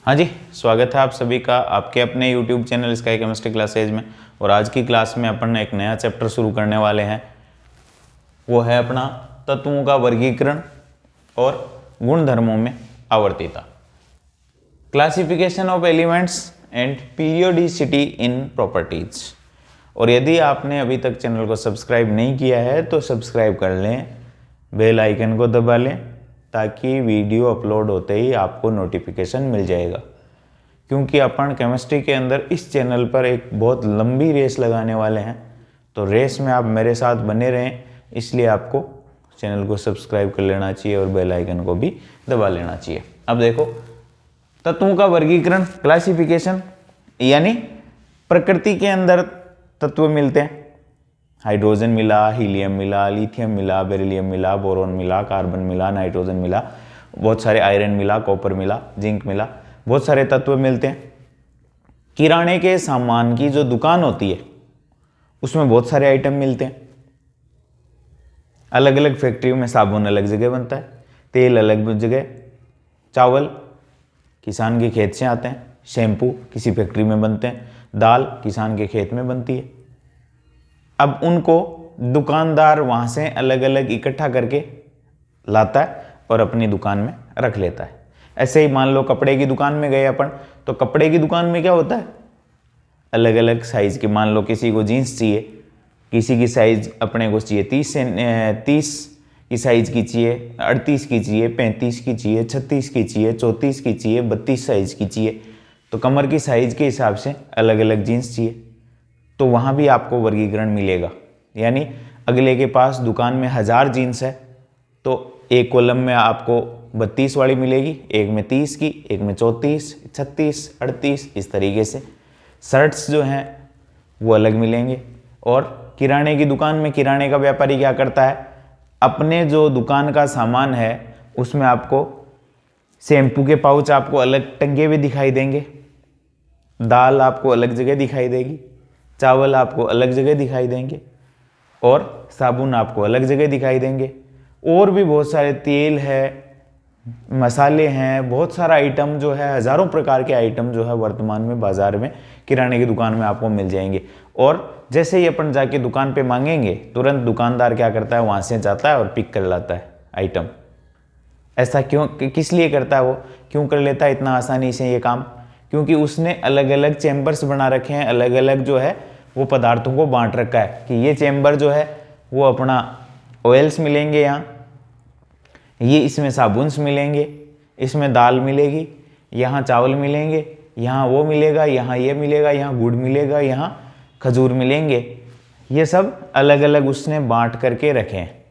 हाँ जी, स्वागत है आप सभी का आपके अपने YouTube channel sky chemistry classes में। और आज की क्लास में अपन एक नया चैप्टर शुरू करने वाले हैं। वो है अपना तत्वों का वर्गीकरण और गुणधर्मों में आवर्तीता, classification of elements and periodicity in properties. और यदि आपने अभी तक चैनल को सब्सक्राइब नहीं किया है तो सब्सक्राइब कर लें, बेल आइकन को दबा लें ताकि वीडियो अपलोड होते ही आपको नोटिफिकेशन मिल जाएगा। क्योंकि अपन केमिस्ट्री के अंदर इस चैनल पर एक बहुत लंबी रेस लगाने वाले हैं, तो रेस में आप मेरे साथ बने रहें, इसलिए आपको चैनल को सब्सक्राइब कर लेना चाहिए और बेल आइकन को भी दबा लेना चाहिए। अब देखो, तत्वों का वर्गीकरण, क्लासिफिकेशन, यानी प्रकृति के अंदर तत्व मिलते हैं। हाइड्रोजन मिला, हीलियम मिला, लिथियम मिला, बेरिलियम मिला, बोरोन मिला, कार्बन मिला, नाइट्रोजन मिला, बहुत सारे आयरन मिला, कॉपर मिला, जिंक मिला, बहुत सारे तत्व मिलते हैं। किराने के सामान की जो दुकान होती है उसमें बहुत सारे आइटम मिलते हैं। अलग अलग फैक्ट्रियों में साबुन अलग जगह बनता है, तेल अलग जगह, चावल किसान के खेत से आते हैं, शैम्पू किसी फैक्ट्री में बनते हैं, दाल किसान के खेत में बनती है। अब उनको दुकानदार वहाँ से अलग अलग इकट्ठा करके लाता है और अपनी दुकान में रख लेता है। ऐसे ही मान लो कपड़े की दुकान में गए अपन, तो कपड़े की दुकान में क्या होता है, अलग अलग साइज़ की, मान लो किसी को जीन्स चाहिए, किसी की साइज़ अपने को चाहिए 30 की साइज़ की चाहिए, 38 की चाहिए, 35 की चाहिए, 36 की चाहिए, 34 की चाहिए, 32 साइज़ की चाहिए। तो कमर की साइज़ के हिसाब से अलग अलग जीन्स चाहिए, तो वहाँ भी आपको वर्गीकरण मिलेगा। यानी अगले के पास दुकान में 1000 जीन्स है तो एक कॉलम में आपको 32 वाली मिलेगी, एक में 30 की, एक में 34, 36, 38, इस तरीके से। शर्ट्स जो हैं वो अलग मिलेंगे। और किराने की दुकान में किराने का व्यापारी क्या करता है, अपने जो दुकान का सामान है उसमें आपको शैम्पू के पाउच आपको अलग टंगे हुए दिखाई देंगे, दाल आपको अलग जगह दिखाई देगी, चावल आपको अलग जगह दिखाई देंगे और साबुन आपको अलग जगह दिखाई देंगे। और भी बहुत सारे तेल है, मसाले हैं, बहुत सारा आइटम जो है, हज़ारों प्रकार के आइटम जो है वर्तमान में बाज़ार में किराने की दुकान में आपको मिल जाएंगे। और जैसे ही अपन जाके दुकान पे मांगेंगे, तुरंत दुकानदार क्या करता है, वहाँ से जाता है और पिक कर लाता है आइटम। ऐसा क्यों, किस लिए करता है वो, क्यों कर लेता है इतना आसानी से ये काम? क्योंकि उसने अलग अलग चैम्बर्स बना रखे हैं, अलग अलग जो है वो पदार्थों को बांट रखा है कि ये चैम्बर जो है वो अपना ऑयल्स मिलेंगे, यहाँ ये इसमें साबुन्स मिलेंगे, इसमें दाल मिलेगी, यहाँ चावल मिलेंगे, यहाँ वो मिलेगा, यहाँ ये मिलेगा, यहाँ गुड़ मिलेगा, यहाँ खजूर मिलेंगे। ये सब अलग अलग उसने बांट करके रखे हैं।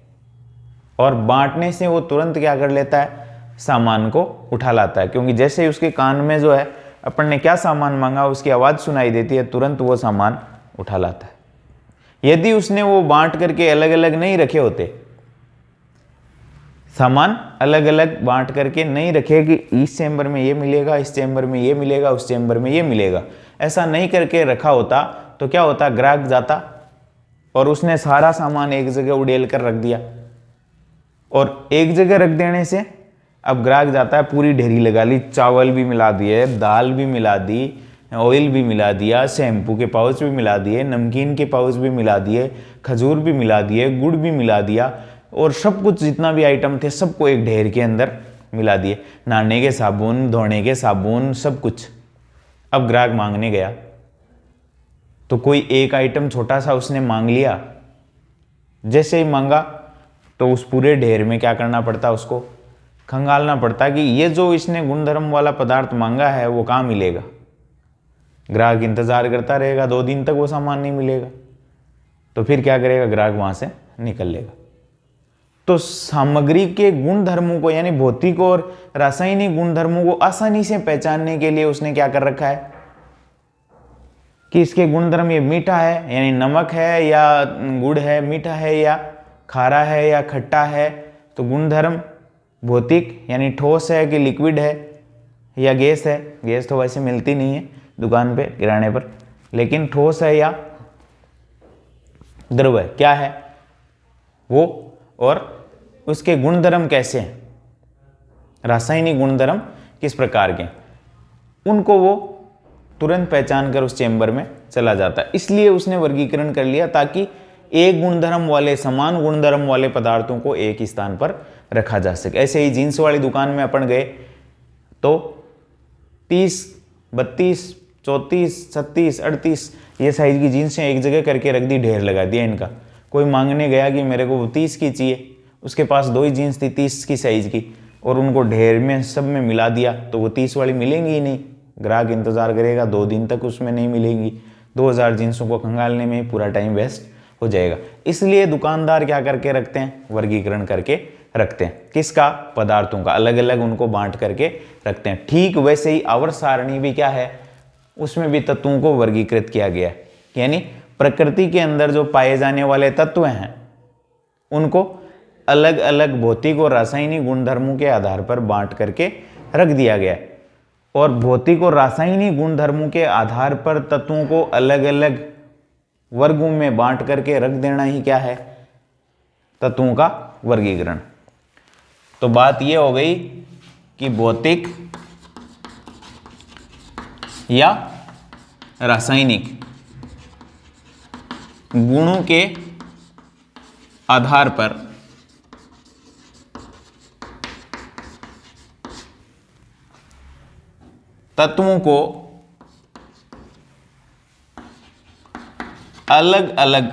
और बांटने से वो तुरंत क्या कर लेता है, सामान को उठा लाता है। क्योंकि जैसे ही उसके कान में जो है अपन ने क्या सामान मांगा उसकी आवाज़ सुनाई देती है, तुरंत वो सामान उठा लाता है। यदि उसने वो बांट करके अलग अलग नहीं रखे होते, सामान अलग अलग बांट करके नहीं रखे कि इस चैम्बर में ये मिलेगा, इस चैम्बर में ये मिलेगा, उस चैम्बर में ये मिलेगा, ऐसा नहीं करके रखा होता तो क्या होता, ग्राहक जाता और उसने सारा सामान एक जगह उड़ेल कर रख दिया। और एक जगह रख देने से अब ग्राहक जाता है, पूरी ढेरी लगा ली, चावल भी मिला दिए, दाल भी मिला दी, ऑयल भी मिला दिया, शैम्पू के पाउच भी मिला दिए, नमकीन के पाउच भी मिला दिए, खजूर भी मिला दिए, गुड़ भी मिला दिया, और सब कुछ जितना भी आइटम थे सबको एक ढेर के अंदर मिला दिए, नहाने के साबुन, धोने के साबुन, सब कुछ। अब ग्राहक मांगने गया तो कोई एक आइटम छोटा सा उसने मांग लिया, जैसे ही मांगा तो उस पूरे ढेर में क्या करना पड़ता, उसको खंगालना पड़ता कि ये जो इसने गुणधर्म वाला पदार्थ मांगा है वो कहाँ मिलेगा। ग्राहक इंतजार करता रहेगा, 2 दिन तक वो सामान नहीं मिलेगा, तो फिर क्या करेगा, ग्राहक वहां से निकल लेगा। तो सामग्री के गुण धर्मों को, यानी भौतिक और रासायनिक गुण धर्मों को आसानी से पहचानने के लिए उसने क्या कर रखा है कि इसके गुणधर्म, ये मीठा है यानी नमक है या गुड़ है, मीठा है या खारा है या खट्टा है, तो गुणधर्म भौतिक यानी ठोस है कि लिक्विड है या गैस है। गैस तो वैसे मिलती नहीं है दुकान पे, किराने पर, लेकिन ठोस है या द्रव है, क्या है वो, और उसके गुणधर्म कैसे हैं, रासायनिक गुणधर्म किस प्रकार के। उनको वो तुरंत पहचान कर उस चेंबर में चला जाता है। इसलिए उसने वर्गीकरण कर लिया ताकि एक गुणधर्म वाले, समान गुणधर्म वाले पदार्थों को एक ही स्थान पर रखा जा सके। ऐसे ही जींस वाली दुकान में अपन गए तो 30, 32, 34, 36, 38 ये साइज की जीन्सें एक जगह करके रख दी, ढेर लगा दिया इनका। कोई मांगने गया कि मेरे को 30 की चाहिए, उसके पास 2 ही जीन्स थी 30 की साइज की, और उनको ढेर में सब में मिला दिया, तो वो 30 वाली मिलेंगी ही नहीं। ग्राहक इंतजार करेगा 2 दिन तक, उसमें नहीं मिलेंगी। 2000 जींसों को खंगालने में ही पूरा टाइम वेस्ट हो जाएगा। इसलिए दुकानदार क्या करके रखते हैं, वर्गीकरण करके रखते हैं। किसका? पदार्थों का, अलग अलग उनको बांट करके रखते हैं। ठीक वैसे ही आवर्त सारणी भी क्या है, उसमें भी तत्वों को वर्गीकृत किया गया है। यानी प्रकृति के अंदर जो पाए जाने वाले तत्व हैं उनको अलग अलग भौतिक और रासायनिक गुणधर्मों के आधार पर बांट करके रख दिया गया है। और भौतिक और रासायनिक गुणधर्मों के आधार पर तत्वों को अलग अलग वर्गों में बांट करके रख देना ही क्या है, तत्वों का वर्गीकरण। तो बात यह हो गई कि भौतिक या रासायनिक गुणों के आधार पर तत्वों को अलग अलग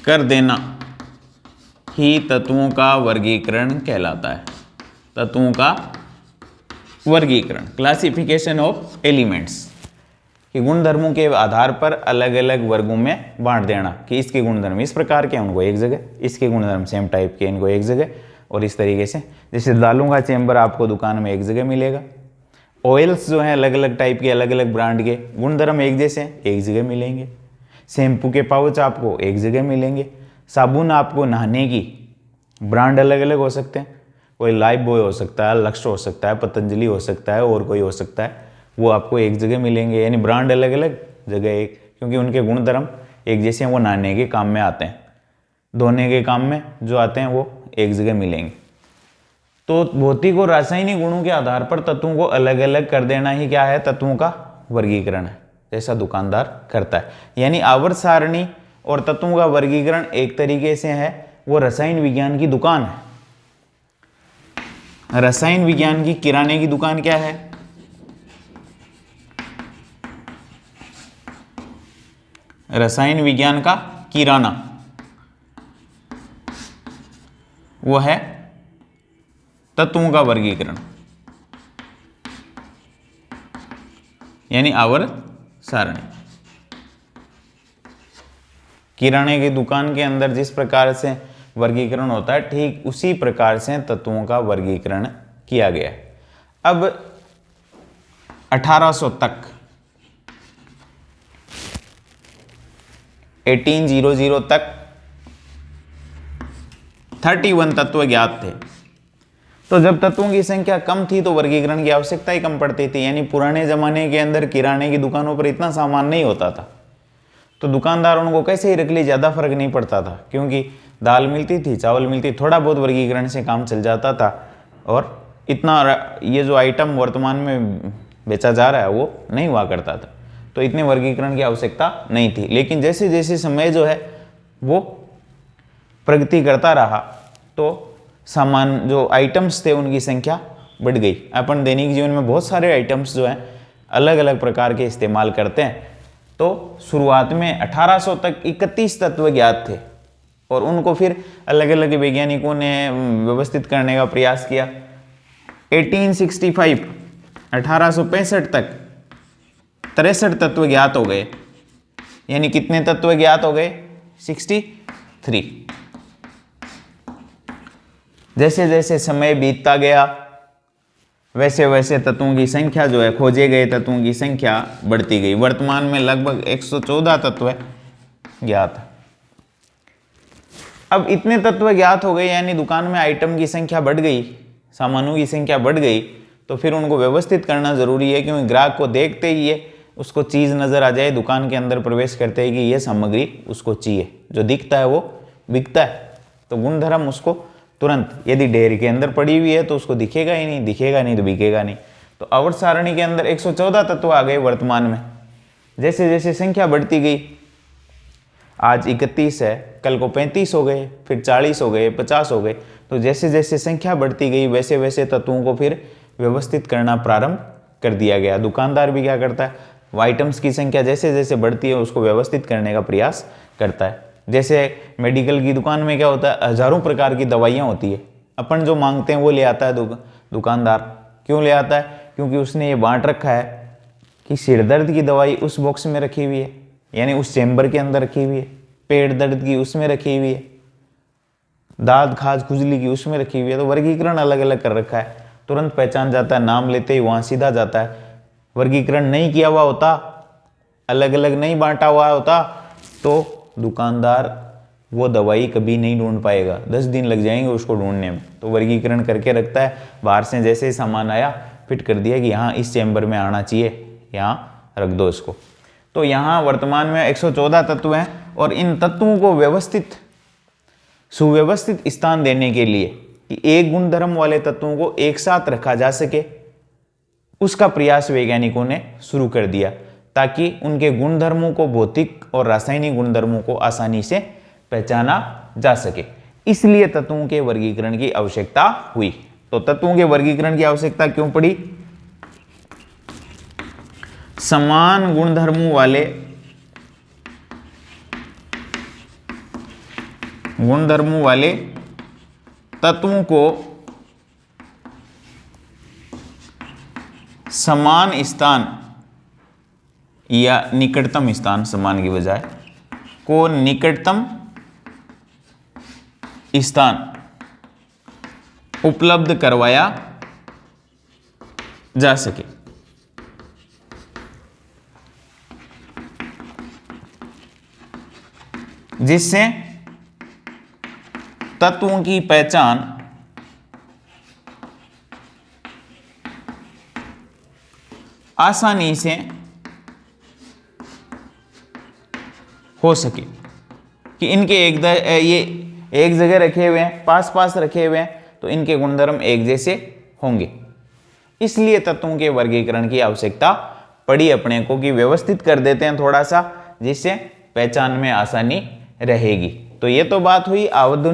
कर देना ही तत्वों का वर्गीकरण कहलाता है। तत्वों का वर्गीकरण, क्लासिफिकेशन ऑफ एलिमेंट्स, कि गुणधर्मों के आधार पर अलग अलग वर्गों में बांट देना कि इसके गुणधर्म इस प्रकार के उनको एक जगह, इसके गुणधर्म सेम टाइप के इनको एक जगह, और इस तरीके से। जैसे दालों का चेंबर आपको दुकान में एक जगह मिलेगा, ऑयल्स जो हैं अलग अलग टाइप के, अलग अलग ब्रांड के, गुणधर्म एक जैसे हैं, एक जगह मिलेंगे। शैम्पू के पाउच आपको एक जगह मिलेंगे। साबुन आपको नहाने की ब्रांड अलग अलग हो सकते हैं, कोई लाइफ बॉय हो सकता है, लक्ष्य हो सकता है, पतंजलि हो सकता है, और कोई हो सकता है, वो आपको एक जगह मिलेंगे। यानी ब्रांड अलग अलग, जगह एक, क्योंकि उनके गुणधर्म एक जैसे हैं। वो नहाने के काम में आते हैं, धोने के काम में जो आते हैं वो एक जगह मिलेंगे। तो भौतिक और रासायनिक गुणों के आधार पर तत्वों को अलग अलग कर देना ही क्या है, तत्वों का वर्गीकरण है, जैसा दुकानदार करता है। यानी आवर्त सारणी और तत्वों का वर्गीकरण एक तरीके से है वो रसायन विज्ञान की दुकान है। रसायन विज्ञान की किराने की दुकान क्या है, रसायन विज्ञान का किराना वो है तत्वों का वर्गीकरण, यानी आवर्त सारणी। किराने की दुकान के अंदर जिस प्रकार से वर्गीकरण होता है, ठीक उसी प्रकार से तत्वों का वर्गीकरण किया गया है। अब 1800 तक 1800 तक 31 तत्व ज्ञात थे। तो जब तत्वों की संख्या कम थी तो वर्गीकरण की आवश्यकता ही कम पड़ती थी। यानी पुराने जमाने के अंदर किराने की दुकानों पर इतना सामान नहीं होता था, तो दुकानदारों को कैसे ही रख ली, ज़्यादा फर्क नहीं पड़ता था, क्योंकि दाल मिलती थी, चावल मिलती, थोड़ा बहुत वर्गीकरण से काम चल जाता था। और इतना ये जो आइटम वर्तमान में बेचा जा रहा है वो नहीं हुआ करता था, तो इतने वर्गीकरण की आवश्यकता नहीं थी। लेकिन जैसे जैसे समय जो है वो प्रगति करता रहा तो सामान जो आइटम्स थे उनकी संख्या बढ़ गई। अपन दैनिक जीवन में बहुत सारे आइटम्स जो हैं अलग अलग प्रकार के इस्तेमाल करते हैं। तो शुरुआत में 1800 तक 31 तत्व ज्ञात थे और उनको फिर अलग अलग वैज्ञानिकों ने व्यवस्थित करने का प्रयास किया। 1865 तक 63 तत्व ज्ञात हो गए। यानी कितने तत्व ज्ञात हो गए? 63। जैसे जैसे समय बीतता गया वैसे वैसे तत्वों की संख्या जो है, खोजे गए तत्वों की संख्या बढ़ती गई। वर्तमान में लगभग 114 तत्व ज्ञात। अब इतने तत्व ज्ञात हो गए, यानी दुकान में आइटम की संख्या बढ़ गई, सामानों की संख्या बढ़ गई, तो फिर उनको व्यवस्थित करना जरूरी है, क्योंकि ग्राहक को देखते ही ये उसको चीज़ नज़र आ जाए दुकान के अंदर प्रवेश करते ही कि ये सामग्री उसको चाहिए, जो दिखता है वो बिकता है, तो गुणधर्म उसको तुरंत। यदि ढेर के अंदर पड़ी हुई है तो उसको दिखेगा ही नहीं, दिखेगा नहीं तो बिकेगा नहीं। तो आवर्त सारणी के अंदर 114 तत्व आ गए वर्तमान में। जैसे जैसे संख्या बढ़ती गई, आज 31 है, कल को 35 हो गए, फिर 40 हो गए, 50 हो गए, तो जैसे जैसे संख्या बढ़ती गई वैसे वैसे तत्वों को फिर व्यवस्थित करना प्रारंभ कर दिया गया। दुकानदार भी क्या करता है, आइटम्स की संख्या जैसे जैसे बढ़ती है उसको व्यवस्थित करने का प्रयास करता है। जैसे मेडिकल की दुकान में क्या होता है, हजारों प्रकार की दवाइयाँ होती है, अपन जो मांगते हैं वो ले आता है दुकानदार। क्यों ले आता है, क्योंकि उसने ये बांट रखा है कि सिर दर्द की दवाई उस बॉक्स में रखी हुई है, यानी उस चेम्बर के अंदर रखी हुई है, पेट दर्द की उसमें रखी हुई है, दांत खाज खुजली की उसमें रखी हुई है। तो वर्गीकरण अलग अलग कर रखा है, तुरंत पहचान जाता है, नाम लेते ही वहाँ सीधा जाता है। वर्गीकरण नहीं किया हुआ होता, अलग अलग नहीं बांटा हुआ होता, तो दुकानदार वो दवाई कभी नहीं ढूंढ पाएगा, 10 दिन लग जाएंगे उसको ढूंढने में। तो वर्गीकरण करके रखता है, बाहर से जैसे ही सामान आया फिट कर दिया कि यहाँ इस चेम्बर में आना चाहिए, यहाँ रख दो इसको। तो यहाँ वर्तमान में 114 तत्व हैं और इन तत्वों को व्यवस्थित सुव्यवस्थित स्थान देने के लिए कि एक गुण धर्म वाले तत्वों को एक साथ रखा जा सके, उसका प्रयास वैज्ञानिकों ने शुरू कर दिया, ताकि उनके गुणधर्मों को, भौतिक और रासायनिक गुणधर्मों को आसानी से पहचाना जा सके। इसलिए तत्वों के वर्गीकरण की आवश्यकता हुई। तो तत्वों के वर्गीकरण की आवश्यकता क्यों पड़ी, समान गुणधर्मों वाले तत्वों को समान स्थान या निकटतम स्थान, समान की बजाय को निकटतम स्थान उपलब्ध करवाया जा सके। जिससे तत्वों की पहचान आसानी से हो सके, कि इनके ये एक जगह रखे हुए हैं, पास पास रखे हुए हैं, तो इनके गुणधर्म एक जैसे होंगे। इसलिए तत्वों के वर्गीकरण की आवश्यकता पड़ी अपने को, कि व्यवस्थित कर देते हैं थोड़ा सा, जिससे पहचान में आसानी रहेगी। तो ये तो बात हुई आवर्त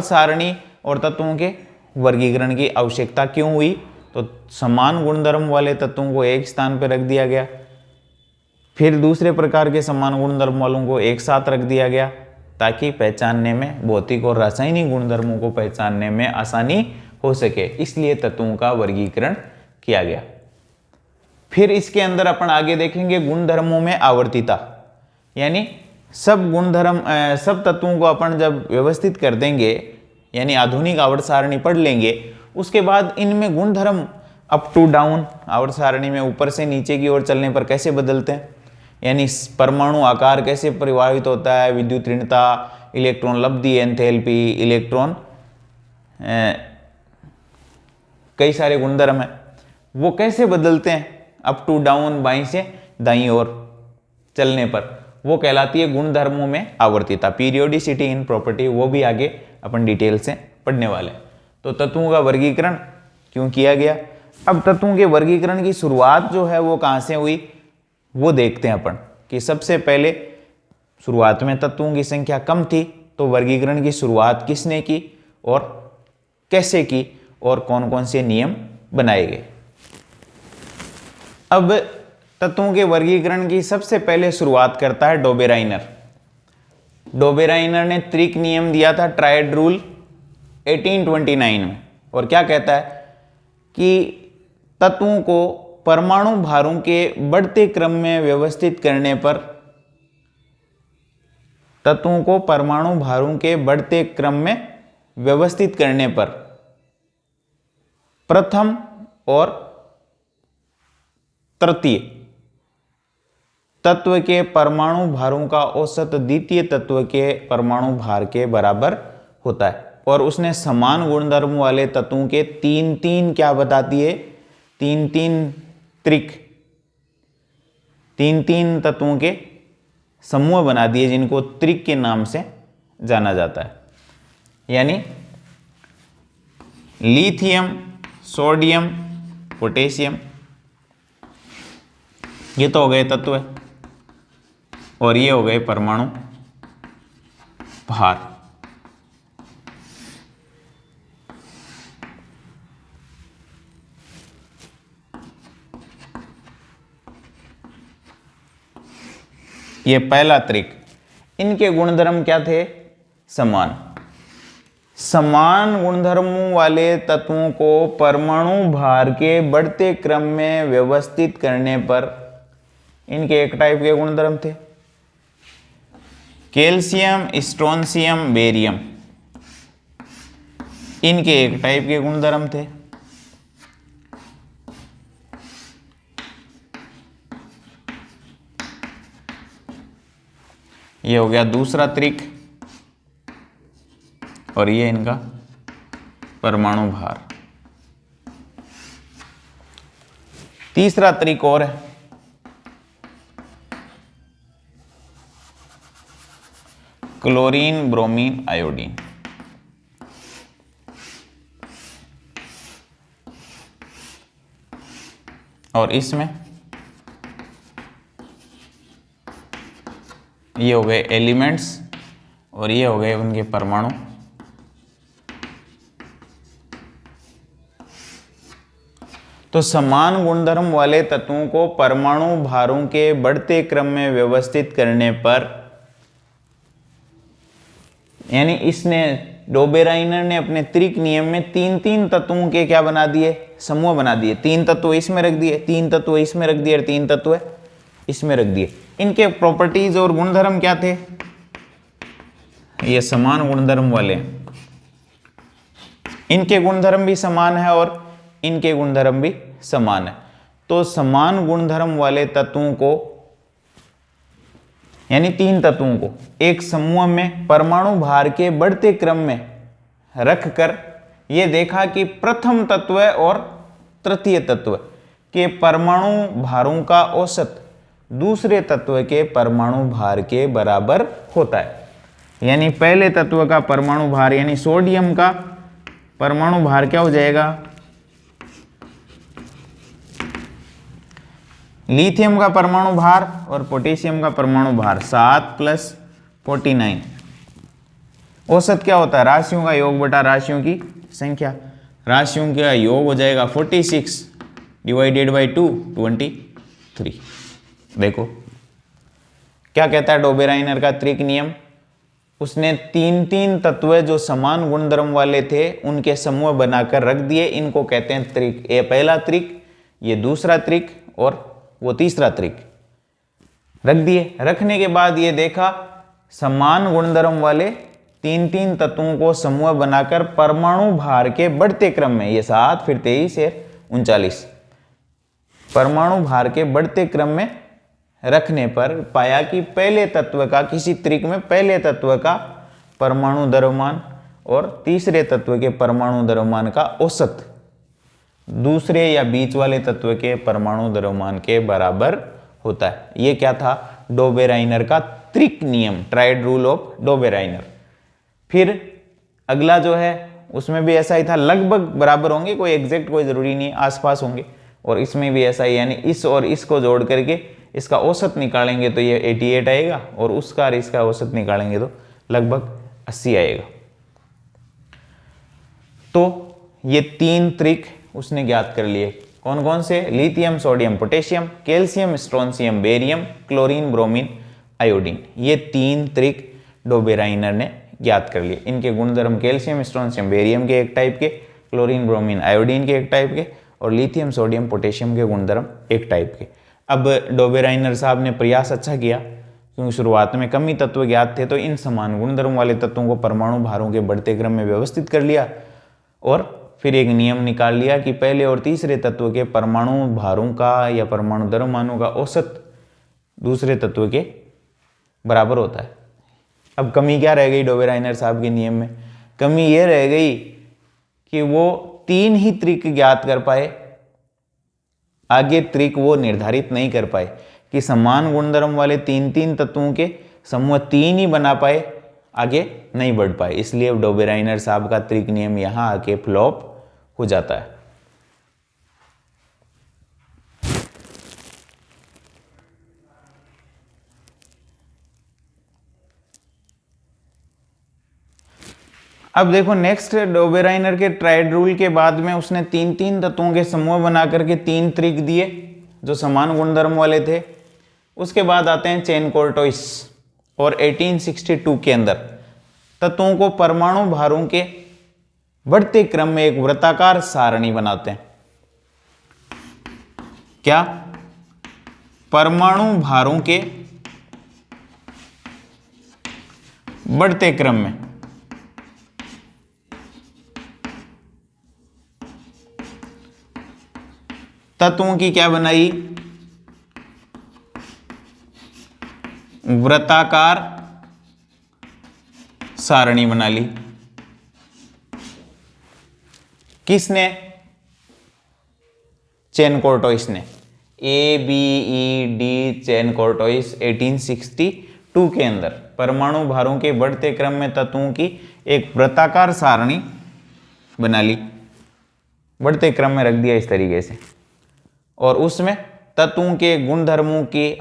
सारणी और तत्वों के वर्गीकरण की आवश्यकता क्यों हुई। तो समान गुणधर्म वाले तत्वों को एक स्थान पर रख दिया गया, फिर दूसरे प्रकार के समान गुणधर्म वालों को एक साथ रख दिया गया, ताकि पहचानने में, भौतिक और रासायनिक गुणधर्मों को पहचानने में आसानी हो सके। इसलिए तत्वों का वर्गीकरण किया गया। फिर इसके अंदर अपन आगे देखेंगे गुणधर्मों में आवर्तिता, यानी सब तत्वों को अपन जब व्यवस्थित कर देंगे, यानी आधुनिक आवर्त सारणी पढ़ लेंगे, उसके बाद इनमें गुणधर्म अप टू डाउन, आवर्त सारणी में ऊपर से नीचे की ओर चलने पर कैसे बदलते हैं, यानी परमाणु आकार कैसे प्रभावित होता है, विद्युत ऋणता, इलेक्ट्रॉन लब्धि, एंथैल्पी, इलेक्ट्रॉन, कई सारे गुणधर्म हैं, वो कैसे बदलते हैं अप टू डाउन, बाईं से दाईं ओर चलने पर, वो कहलाती है गुणधर्मों में आवर्तिता। पीरियोडिसिटी इन प्रॉपर्टी, वो भी आगे अपन डिटेल से पढ़ने वाले। तो तत्वों का वर्गीकरण क्यों किया गया। अब तत्वों के वर्गीकरण की शुरुआत जो है वो कहाँ से हुई, वो देखते हैं अपन, कि सबसे पहले शुरुआत में तत्वों की संख्या कम थी, तो वर्गीकरण की शुरुआत किसने की और कैसे की, और कौन कौन से नियम बनाए गए। अब तत्वों के वर्गीकरण की सबसे पहले शुरुआत करता है डोबेराइनर। डोबेराइनर ने त्रिक नियम दिया था, ट्रायड रूल 1829 में, और क्या कहता है कि तत्वों को परमाणु भारों के बढ़ते क्रम में व्यवस्थित करने पर, तत्वों को परमाणु भारों के बढ़ते क्रम में व्यवस्थित करने पर प्रथम और तृतीय तत्व के परमाणु भारों का औसत द्वितीय तत्व के परमाणु भार के बराबर होता है। और उसने समान गुणधर्म वाले तत्वों के तीन तीन क्या बताती है, तीन तीन तत्वों के समूह बना दिए, जिनको त्रिक के नाम से जाना जाता है। यानी लिथियम, सोडियम, पोटेशियम, ये तो हो गए तत्व और ये हो गए परमाणु भार। ये पहला त्रिक। इनके गुणधर्म क्या थे? समान। समान गुणधर्मों वाले तत्वों को परमाणु भार के बढ़ते क्रम में व्यवस्थित करने पर इनके एक टाइप के गुणधर्म थे। कैल्शियम, स्ट्रोंशियम, बेरियम, इनके एक टाइप के गुणधर्म थे। ये हो गया दूसरा त्रिक और ये इनका परमाणु भार। तीसरा त्रिक और है, क्लोरीन, ब्रोमीन, आयोडीन। और इसमें ये हो गए एलिमेंट्स और ये हो गए उनके परमाणु। तो समान गुणधर्म वाले तत्वों को परमाणु भारों के बढ़ते क्रम में व्यवस्थित करने पर, यानी इसने डोबेराइनर ने अपने त्रिक नियम में तीन तीन तत्वों के क्या बना दिए? समूह बना दिए। तीन तत्व इसमें रख दिए, तीन तत्व इसमें रख दिए और तीन तत्व इसमें रख दिए। इनके प्रॉपर्टीज और गुणधर्म क्या थे? ये समान गुणधर्म वाले, इनके गुणधर्म भी समान है और इनके गुणधर्म भी समान है। तो समान गुणधर्म वाले तत्वों को, यानी तीन तत्वों को एक समूह में परमाणु भार के बढ़ते क्रम में रखकर यह देखा कि प्रथम तत्व और तृतीय तत्व के परमाणु भारों का औसत दूसरे तत्व के परमाणु भार के बराबर होता है। यानी पहले तत्व का परमाणु भार, यानी सोडियम का परमाणु भार क्या हो जाएगा? लिथियम का परमाणु भार और पोटेशियम का परमाणु भार 7 + 49। औसत क्या होता है? राशियों का योग बटा राशियों की संख्या। राशियों का योग हो जाएगा 46 / 2 23। देखो क्या कहता है डोबेराइनर का त्रिक नियम। उसने तीन तीन तत्व जो समान गुणधर्म वाले थे उनके समूह बनाकर रख दिए। इनको कहते हैं त्रिक। ये पहला त्रिक, ये दूसरा त्रिक और वो तीसरा त्रिक रख दिए। रखने के बाद ये देखा समान गुणधर्म वाले तीन तीन तत्वों को समूह बनाकर परमाणु भार के बढ़ते क्रम में, ये 7 फिर 23 है 39, परमाणु भार के बढ़ते क्रम में रखने पर पाया कि पहले तत्व का, किसी त्रिक में पहले तत्व का परमाणु द्रव्यमान और तीसरे तत्व के परमाणु द्रव्यमान का औसत दूसरे या बीच वाले तत्व के परमाणु द्रव्यमान के बराबर होता है। यह क्या था? डोबेराइनर का त्रिक नियम, ट्राइड रूल ऑफ डोबेराइनर। फिर अगला जो है उसमें भी ऐसा ही था, लगभग बराबर होंगे, कोई एग्जैक्ट कोई जरूरी नहीं, आसपास होंगे। और इसमें भी ऐसा ही, यानी इस और इसको जोड़ करके इसका औसत निकालेंगे तो ये 88 आएगा और उसका और इसका औसत निकालेंगे तो लगभग 80 आएगा। तो ये तीन त्रिक उसने ज्ञात कर लिए। कौन कौन से? Lithium, sodium, potassium, calcium, strontium, barium, chlorine, bromine, iodine. ये तीन त्रिक डोबेराइनर ने ज्ञात कर लिए। इनके गुणधर्म कैल्शियम, स्ट्रोंशियम, बेरियम के एक टाइप के, क्लोरीन, ब्रोमीन, आयोडीन के एक टाइप के और लिथियम, सोडियम, पोटेशियम के गुणधर्म एक टाइप के। अब डोबेराइनर साहब ने प्रयास अच्छा किया क्योंकि शुरुआत में कम ही तत्व ज्ञात थे, तो इन समान गुणधर्म वाले तत्वों को परमाणु भारों के बढ़ते क्रम में व्यवस्थित कर लिया और फिर एक नियम निकाल लिया कि पहले और तीसरे तत्व के परमाणु भारों का या परमाणु द्रव्यमानों का औसत दूसरे तत्व के बराबर होता है। अब कमी क्या रह गई डोबेराइनर साहब के नियम में? कमी यह रह गई कि वो तीन ही त्रिक ज्ञात कर पाए, आगे त्रिक वो निर्धारित नहीं कर पाए कि समान गुणधर्म वाले तीन तीन तत्वों के समूह तीन ही बना पाए, आगे नहीं बढ़ पाए, इसलिए डोबेराइनर साहब का त्रिक नियम यहाँ आके फ्लॉप हो जाता है। अब देखो नेक्स्ट, डोबेराइनर के ट्राइड रूल के बाद में उसने तीन तीन तत्वों के समूह बना करके तीन त्रिक दिए जो समान गुणधर्म वाले थे। उसके बाद आते हैं चेन कोर्टोइस, और 1862 के अंदर तत्वों को परमाणु भारों के बढ़ते क्रम में एक वृत्ताकार सारणी बनाते हैं। क्या? परमाणु भारों के बढ़ते क्रम में तत्वों की क्या बनाई? वृत्ताकार सारणी बना ली। किसने? चेन कोर्टोइस ने। ABED चेन कोर्टोइस 1862 के अंदर परमाणु भारों के बढ़ते क्रम में तत्वों की एक वृत्ताकार सारणी बना ली, बढ़ते क्रम में रख दिया इस तरीके से, और उसमें तत्वों के गुणधर्मों की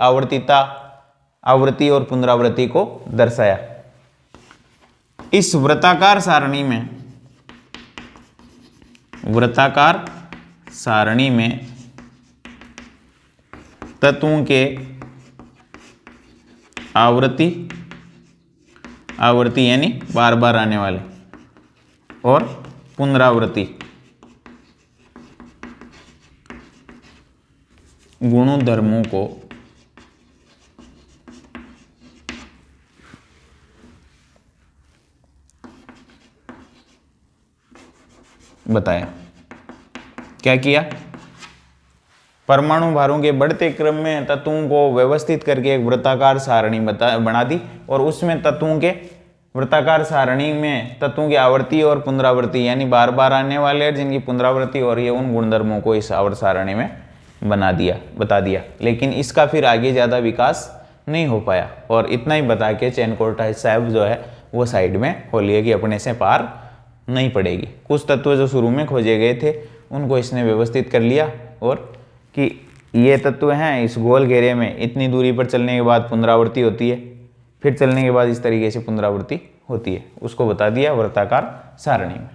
आवृत्ति और पुनरावृत्ति को दर्शाया। इस वृत्ताकार सारणी में तत्वों के आवृत्ति यानी बार बार आने वाले, और पुनरावृत्ति गुणधर्मों को बताया। क्या किया? परमाणु भारों के बढ़ते क्रम में तत्वों को व्यवस्थित करके एक वृत्ताकार सारणी बना दी, और उसमें तत्वों के वृत्ताकार सारणी में तत्वों की आवर्ती और पुनरावृत्ति यानी बार बार आने वाले जिनकी पुनरावृत्ति और ये उन गुणधर्मों को इस आवर्त सारणी में बता दिया। लेकिन इसका फिर आगे ज़्यादा विकास नहीं हो पाया, और इतना ही बता के चेन कोर्टोइस साहब जो है वो साइड में हो लिए कि अपने से पार नहीं पड़ेगी। कुछ तत्व जो शुरू में खोजे गए थे उनको इसने व्यवस्थित कर लिया, और कि ये तत्व हैं इस गोल घेरे में इतनी दूरी पर चलने के बाद पुनरावृत्ति होती है, फिर चलने के बाद इस तरीके से पुनरावृत्ति होती है, उसको बता दिया वृत्ताकार सारणी में।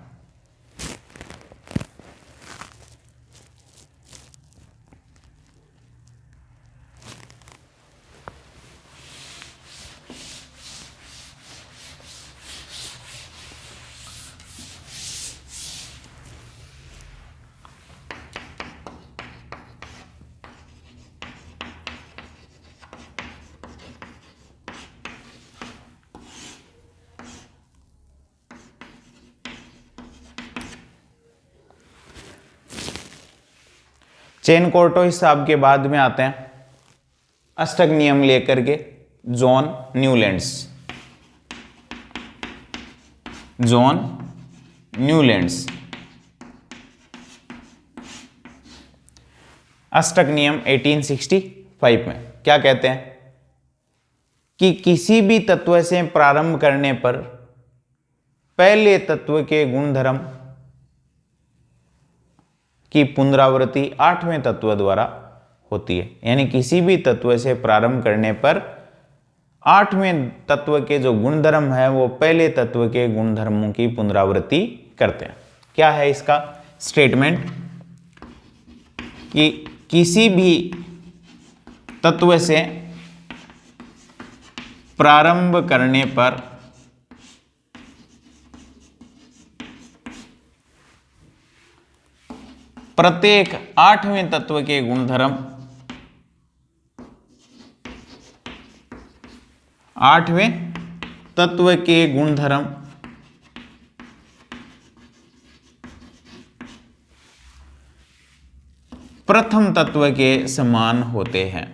चेन कोर्टोइस साहब के बाद में आते हैं अष्टक नियम लेकर के जॉन न्यूलैंड्स। अष्टक नियम 1865 में क्या कहते हैं कि किसी भी तत्व से प्रारंभ करने पर पहले तत्व के गुणधर्म की पुनरावृत्ति 8वें तत्व द्वारा होती है। यानी किसी भी तत्व से प्रारंभ करने पर 8वें तत्व के जो गुणधर्म है वो पहले तत्व के गुणधर्मों की पुनरावृत्ति करते हैं। क्या है इसका स्टेटमेंट? कि किसी भी तत्व से प्रारंभ करने पर प्रत्येक 8वें तत्व के गुणधर्म 8वें तत्व के गुणधर्म प्रथम तत्व के समान होते हैं।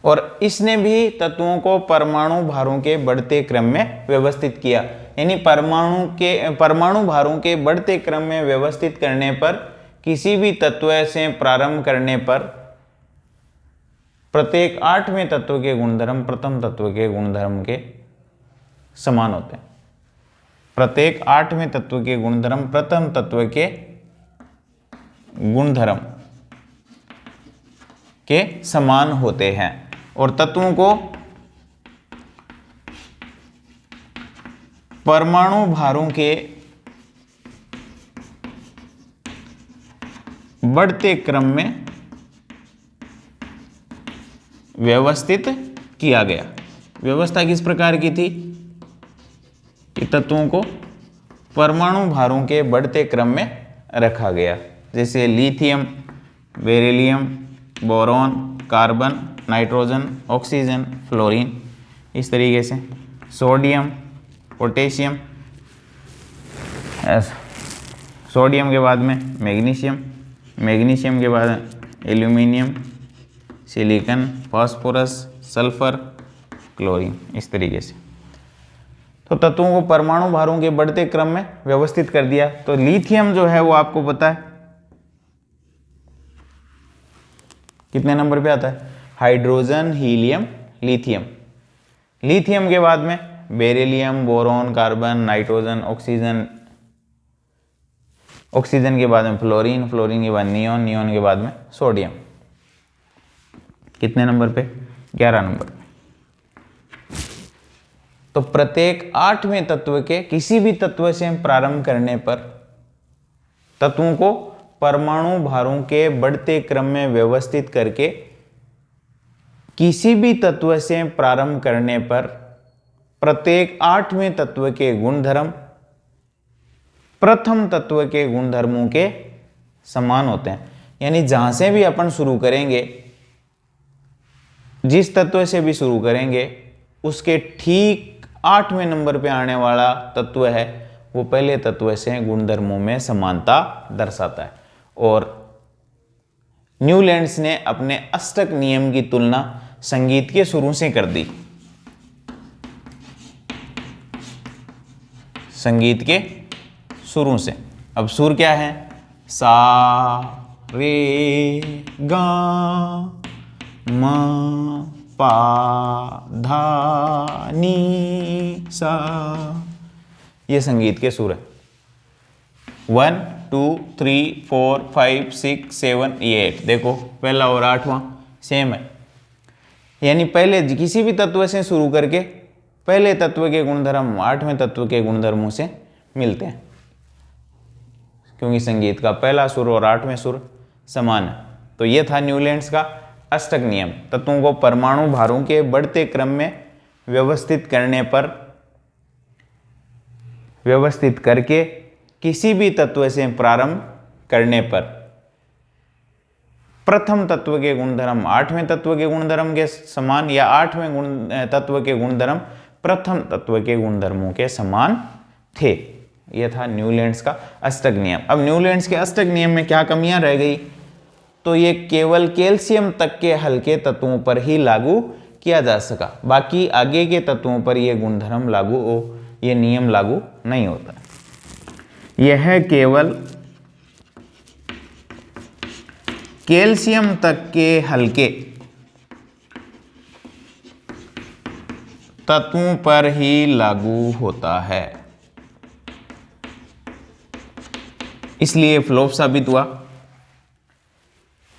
और इसने भी तत्वों को परमाणु भारों के बढ़ते क्रम में व्यवस्थित किया। यानी परमाणु भारों के बढ़ते क्रम में व्यवस्थित करने पर किसी भी तत्व से प्रारंभ करने पर प्रत्येक 8वें तत्व के गुणधर्म प्रथम तत्व के गुणधर्म के समान होते हैं। प्रत्येक 8वें तत्व के गुणधर्म प्रथम तत्व के गुणधर्म के समान होते हैं और तत्वों को परमाणु भारों के बढ़ते क्रम में व्यवस्थित किया गया। व्यवस्था किस प्रकार की थी कि तत्वों को परमाणु भारों के बढ़ते क्रम में रखा गया, जैसे lithium, beryllium, boron, carbon, nitrogen, oxygen, fluorine, इस तरीके से सोडियम, पोटेशियम, सोडियम के बाद में मैग्नीशियम, मैग्नीशियम के बाद aluminium, silicon, phosphorus, sulphur, chlorine, इस तरीके से। तो तत्वों को परमाणु भारों के बढ़ते क्रम में व्यवस्थित कर दिया। तो लिथियम जो है वो आपको पता है कितने नंबर पे आता है, हाइड्रोजन, हीलियम, लिथियम। लिथियम के बाद में beryllium, boron, carbon, nitrogen, oxygen, oxygen के बाद में फ्लोरीन, फ्लोरीन के बाद नियोन, नियोन के बाद में सोडियम। कितने नंबर पे, 11 नंबर पे। तो प्रत्येक 8वें तत्व के किसी भी तत्व से प्रारंभ करने पर तत्वों को परमाणु भारों के बढ़ते क्रम में व्यवस्थित करके किसी भी तत्व से प्रारंभ करने पर प्रत्येक 8वें तत्व के गुणधर्म प्रथम तत्व के गुणधर्मों के समान होते हैं। यानी जहां से भी अपन शुरू करेंगे, जिस तत्व से भी शुरू करेंगे, उसके ठीक 8वें नंबर पे आने वाला तत्व है वो पहले तत्व से गुणधर्मों में समानता दर्शाता है। और न्यूलैंड्स ने अपने अष्टक नियम की तुलना संगीत के सुरों से कर दी। संगीत के सुरों से। अब सुर क्या है, सा, रे, गा, मा, पा, धा, नी, सा, ये संगीत के सुर है। 1 2 3 4 5 6 7 8, देखो पहला और 8वां सेम है। यानी पहले किसी भी तत्व से शुरू करके पहले तत्व के गुणधर्म 8वें तत्व के गुणधर्मों से मिलते हैं, क्योंकि संगीत का पहला सुर और 8वें सुर समान है। तो यह था न्यूलैंड्स का अष्टक नियम। तत्वों को परमाणु भारों के बढ़ते क्रम में व्यवस्थित करके किसी भी तत्व से प्रारंभ करने पर प्रथम तत्व के गुणधर्म 8वें तत्व के गुणधर्म के समान या 8वें तत्व के गुणधर्म प्रथम तत्व के गुणधर्मों के समान थे। यह था न्यूलैंड्स का अष्टक नियम। अब न्यूलैंड्स के अष्टक नियम में क्या कमियां रह गई, तो ये केवल कैल्शियम तक के हल्के तत्वों पर ही लागू किया जा सका, बाकी आगे के तत्वों पर यह गुणधर्म ये नियम लागू नहीं होता। यह केवल कैल्शियम तक के हल्के तत्वों पर ही लागू होता है, इसलिए फ्लॉप साबित हुआ।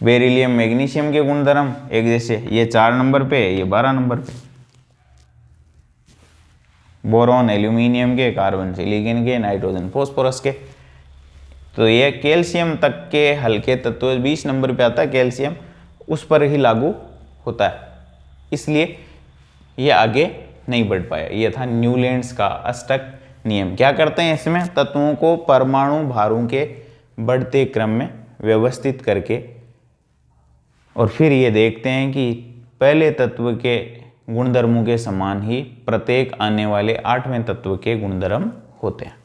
बेरिलियम, मैग्नीशियम के गुणधर्म एक जैसे, ये 4 नंबर पे, ये 12 नंबर पे। बोरॉन एल्यूमिनियम के, कार्बन सिलिकॉन के, नाइट्रोजन फॉस्फोरस के। तो ये कैल्शियम तक के हल्के तत्व 20 नंबर पे आता है, कैल्शियम उस पर ही लागू होता है, इसलिए ये आगे नहीं बढ़ पाया। ये था न्यूलैंड्स का अष्टक नियम। क्या करते हैं इसमें, तत्वों को परमाणु भारों के बढ़ते क्रम में व्यवस्थित करके और फिर ये देखते हैं कि पहले तत्व के गुणधर्मों के समान ही प्रत्येक आने वाले 8वें तत्व के गुणधर्म होते हैं।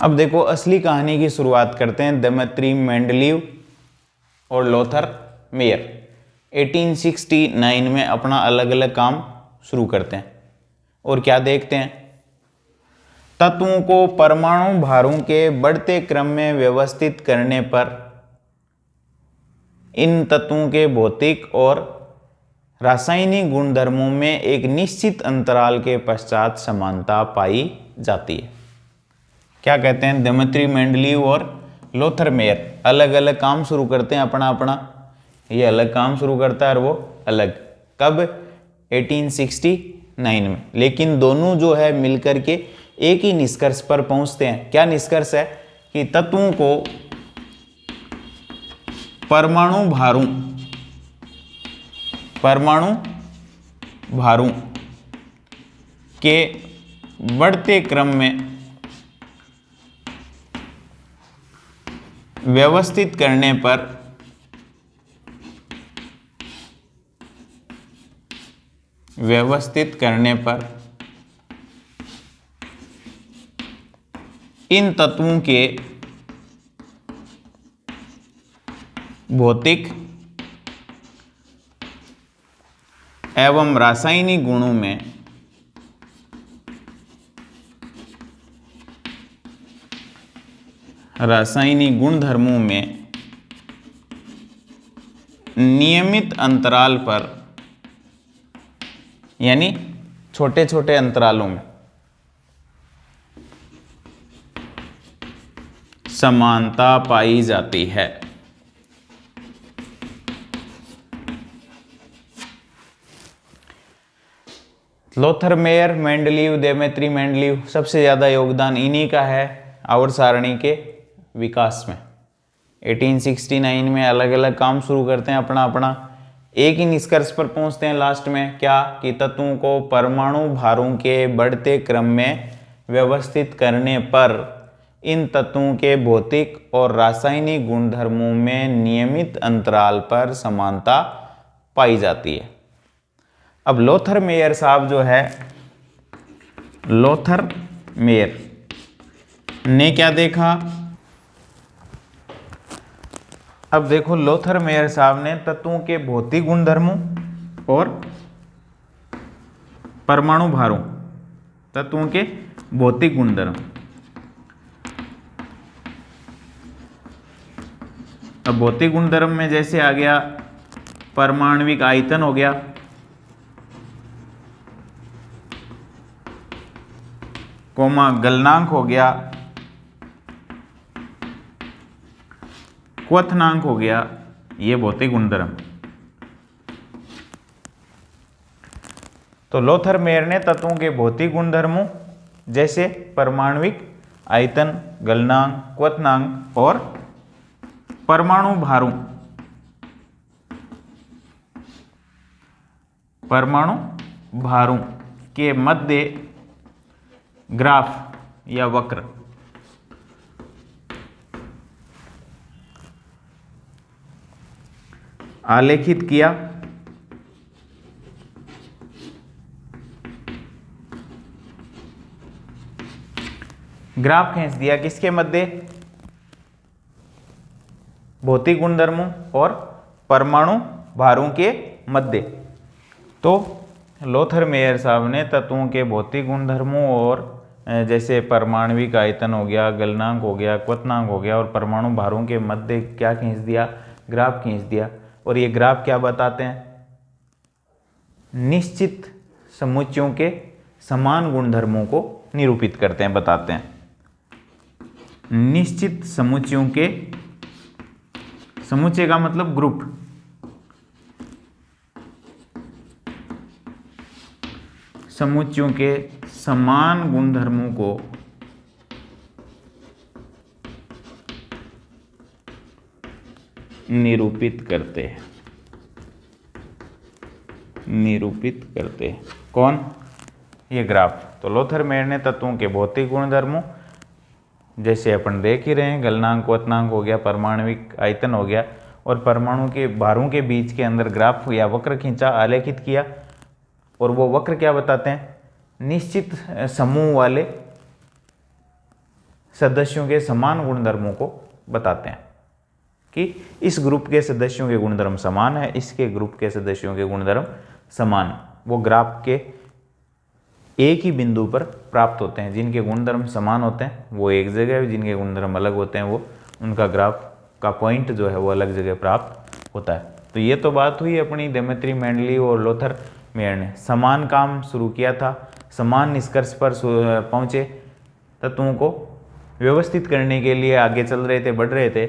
अब देखो असली कहानी की शुरुआत करते हैं दिमित्री मेंडलीव और लोथर मेयर 1869 में अपना अलग अलग काम शुरू करते हैं और क्या देखते हैं, तत्वों को परमाणु भारों के बढ़ते क्रम में व्यवस्थित करने पर इन तत्वों के भौतिक और रासायनिक गुणधर्मों में एक निश्चित अंतराल के पश्चात समानता पाई जाती है। क्या कहते हैं, दिमित्री मेंडलीव और लोथर मेयर अलग अलग काम शुरू करते हैं अपना अपना, ये अलग काम शुरू करता है और वो अलग, कब, 1869 में। लेकिन दोनों जो है मिलकर के एक ही निष्कर्ष पर पहुंचते हैं। क्या निष्कर्ष है कि तत्वों को परमाणु भारों के बढ़ते क्रम में व्यवस्थित करने पर इन तत्वों के भौतिक एवं रासायनिक गुणों में रासायनिक गुणधर्मों में नियमित अंतराल पर, यानी छोटे छोटे अंतरालों में समानता पाई जाती है। Lothar Meyer, Mendeleev, Dmitry Mendeleev, सबसे ज़्यादा योगदान इन्हीं का है आवर्त सारणी के विकास में। 1869 में अलग अलग काम शुरू करते हैं अपना अपना, एक ही निष्कर्ष पर पहुंचते हैं लास्ट में, क्या कि तत्वों को परमाणु भारों के बढ़ते क्रम में व्यवस्थित करने पर इन तत्वों के भौतिक और रासायनिक गुणधर्मों में नियमित अंतराल पर समानता पाई जाती है। अब लोथर मेयर साहब जो है, लोथर मेयर ने क्या देखा, अब देखो लोथर मेयर साहब ने तत्वों के भौतिक गुणधर्मों और परमाणु भारों, तत्वों के भौतिक गुणधर्म, अब भौतिक गुणधर्म में जैसे आ गया परमाणविक आयतन हो गया, कोमा गलनांक हो गया, क्वथनांक हो गया, ये भौतिक गुणधर्म। तो लोथर मेयर ने तत्वों के भौतिक गुणधर्मों जैसे परमाणविक आयतन, गलनांक, क्वथनांक और परमाणु भारों के मध्य ग्राफ या वक्र आलेखित किया। ग्राफ खींच दिया किसके मध्य, भौतिक गुणधर्मों और परमाणु भारों के मध्य। तो लोथर मेयर साहब ने तत्वों के भौतिक गुणधर्मों और जैसे परमाणविक आयतन हो गया, गलनांक हो गया, क्वथनांक हो गया और परमाणु भारों के मध्य क्या खींच दिया, ग्राफ खींच दिया। और ये ग्राफ क्या बताते हैं, निश्चित समुच्चयों के समान गुणधर्मों को निरूपित करते हैं, बताते हैं। निश्चित समुच्चयों के, समुच्चय का मतलब ग्रुप, समुच्चयों के समान गुणधर्मों को निरूपित करते हैं, कौन, ये ग्राफ। तो लोथर मेयर ने तत्वों के भौतिक गुणधर्मों जैसे अपन देख ही रहे हैं, गलनांक, क्वथनांक हो गया, परमाणविक आयतन हो गया और परमाणु के भारों के बीच के अंदर ग्राफ या वक्र खींचा, आलेखित किया। और वो वक्र क्या बताते हैं, निश्चित समूह वाले सदस्यों के समान गुणधर्मों को बताते हैं कि इस ग्रुप के सदस्यों के गुणधर्म समान है, इसके ग्रुप के सदस्यों के गुणधर्म समान। वो ग्राफ के एक ही बिंदु पर प्राप्त होते हैं। जिनके गुणधर्म समान होते हैं वो एक जगह, जिनके गुणधर्म अलग होते हैं वो उनका ग्राफ का पॉइंट जो है वो अलग जगह प्राप्त होता है। तो ये तो बात हुई अपनी डेमेट्री, मेंडलीव और लोथर मेयर ने समान काम शुरू किया था, समान निष्कर्ष पर पहुँचे, तत्वों को व्यवस्थित करने के लिए आगे चल रहे थे, बढ़ रहे थे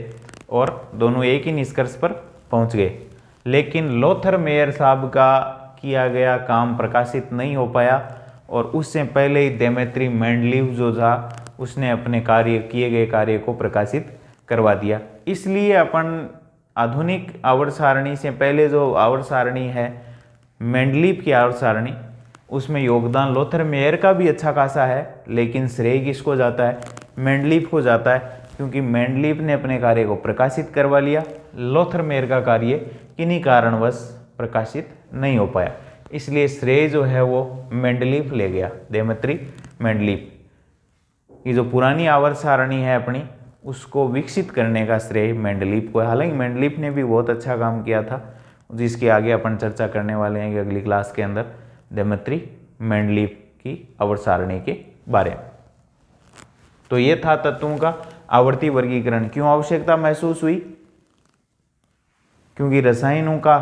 और दोनों एक ही निष्कर्ष पर पहुँच गए। लेकिन लोथर मेयर साहब का किया गया काम प्रकाशित नहीं हो पाया और उससे पहले ही डेमेट्री मेंडलीव जो था उसने अपने किए गए कार्य को प्रकाशित करवा दिया। इसलिए अपन आधुनिक आवर्त सारणी से पहले जो आवर्त सारणी है मेंडलीव की आवर्त सारणी, उसमें योगदान लोथर मेयर का भी अच्छा खासा है, लेकिन श्रेय किसको जाता है? मेंडलीव को जाता है, क्योंकि मेंडलीव ने अपने कार्य को प्रकाशित करवा लिया। लोथर मेयर का कार्य किन्हीं कारणवश प्रकाशित नहीं हो पाया, इसलिए श्रेय जो है वो मेंडलीव ले गया, डेमेट्री मेंडलीव। ये जो पुरानी आवर्त सारणी है अपनी, उसको विकसित करने का श्रेय मेंडलीव को है। हालांकि मेंडलीव ने भी बहुत अच्छा काम किया था, जिसके आगे अपन चर्चा करने वाले हैं कि अगली क्लास के अंदर डेमेट्री मेंडलीव की आवर्त सारणी के बारे में। तो ये था तत्वों का आवर्ती वर्गीकरण। क्यों आवश्यकता महसूस हुई? क्योंकि रसायनों का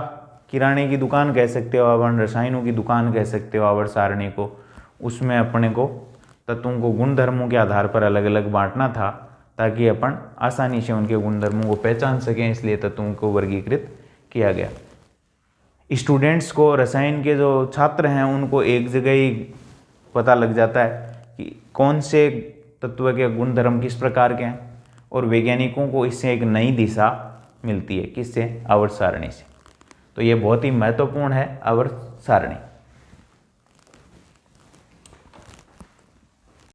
किराने की दुकान कह सकते हो, अपन रसायनों की दुकान कह सकते हो आवर्त सारणी को। उसमें अपने को तत्वों को गुणधर्मों के आधार पर अलग अलग बांटना था, ताकि अपन आसानी से उनके गुणधर्मों को पहचान सकें, इसलिए तत्वों को वर्गीकृत किया गया। स्टूडेंट्स को, रसायन के जो छात्र हैं उनको एक जगह ही पता लग जाता है कि कौन से तत्व के गुणधर्म किस प्रकार के हैं, और वैज्ञानिकों को इससे एक नई दिशा मिलती है। किससे? आवर्त सारणी से। तो ये बहुत ही महत्वपूर्ण है आवर्त सारणी।